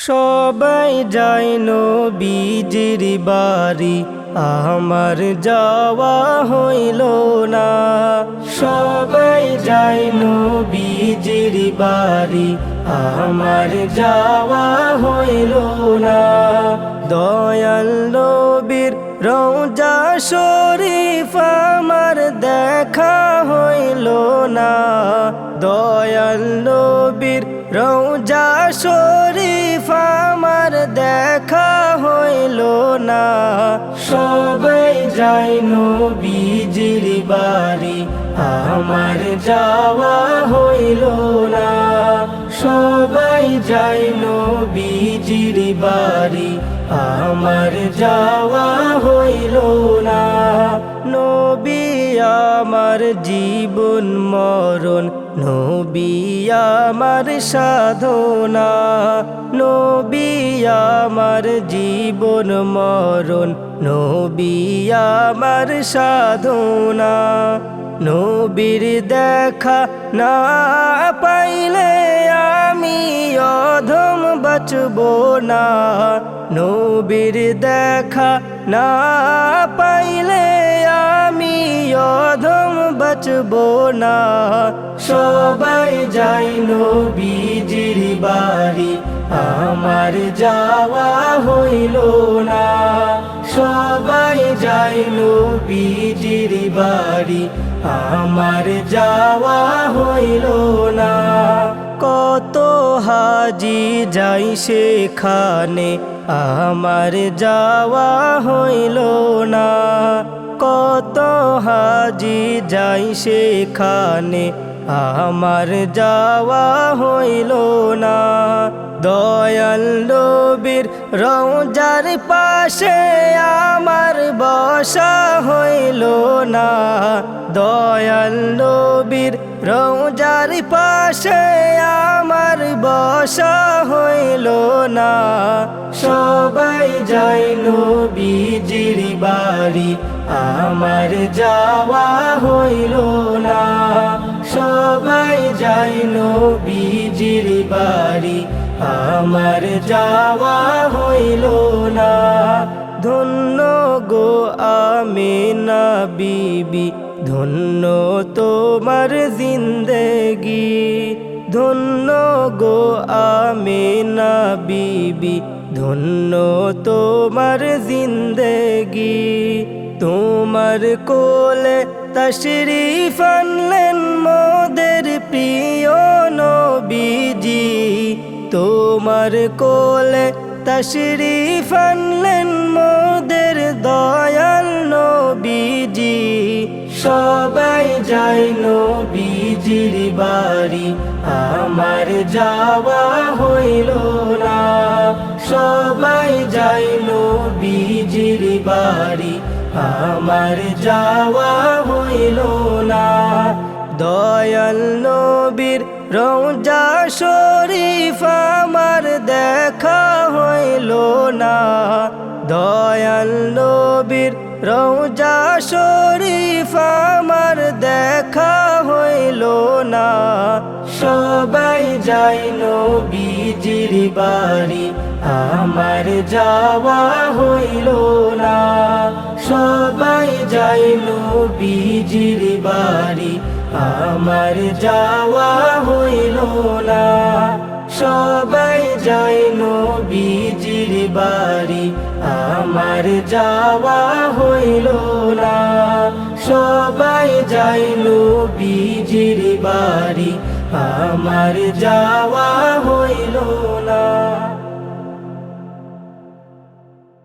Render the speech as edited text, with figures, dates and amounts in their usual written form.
সবাই যায় নবীজির বাড়ি, আমার যাওয়া হইল না। সবাই যায় নবীজির বাড়ি, আমার যাওয়া হইল না। দয়াল নবীর রওজা শরীফ আমার দেখা হইল না। দয়াল নবীর রওজা শরীফ আমার দেখা হইল না। সবাই যায় নবীজির বাড়ি, আমার যাওয়া হইল না। সবাই যায় নবীজির বাড়ি, আমার যাওয়া হইল না। নবী আমার জীবন মরণ, নবী আমার সাধনা। নবী আমার জীবন মরণ, নবী আমার সাধনা। নবীর দেখা না পাইলে আমি অধম বাঁচব না। নবীর দেখা না পাইলে আমি অধম বাঁচব না। সবাই যায় নবীজির বাড়ি, আমার যাওয়া হইল না। সবাই যায় নবীজির বাড়ি, আমার যাওয়া হইল না। কত হাজি যাই সেখানে, আমার যাওয়া হইল না। কত হাজি যাই সেখানে, আমার যাওয়া হইল না। দয়াল নবীর রওজার পাশে আমার বসা হইল না। দয়াল নবীর রওজার পাশে আমার বসা হইল না। সবাই যায় নবীজির বাড়ি, আমার যাওয়া হইল না। সবাই যায় নবীজির বাড়ি, আমার যাওয়া হইল না। ধন্য গো আমিনা বিবি, ধন্য তোমার জিন্দেগি। ধন্য গো আমিনা বিবি, ধন্য তোমার জিন্দেগি। তোমার কোলে তশরিফ আনলেন মোদের প্রিয় নবীজি। তোমার কোলে তশরিফ আনলেন মোদের দয়াল নবীজি। সবাই যায় নবীজির বাড়ি, আমার যাওয়া হইল না। সবাই যায় নবীজির বাড়ি, আমার যাওয়া হইল না। দয়াল নবীর রওজা শরীফ আমার দেখা হইল না। দয়াল নবীর রওজা শরীফ আমার দেখা হইল না। সবাই যায় নবীজির বাড়ি, আমার যাওয়া হইল না। সবাই যায় নবীজির বাড়ি, আমার যাওয়া হইল না। সবাই যায় নবীজির বাড়ি, আমার যাওয়া হইল না। সবাই যায় নবীজির বাড়ি, আমার যাওয়া হইল না।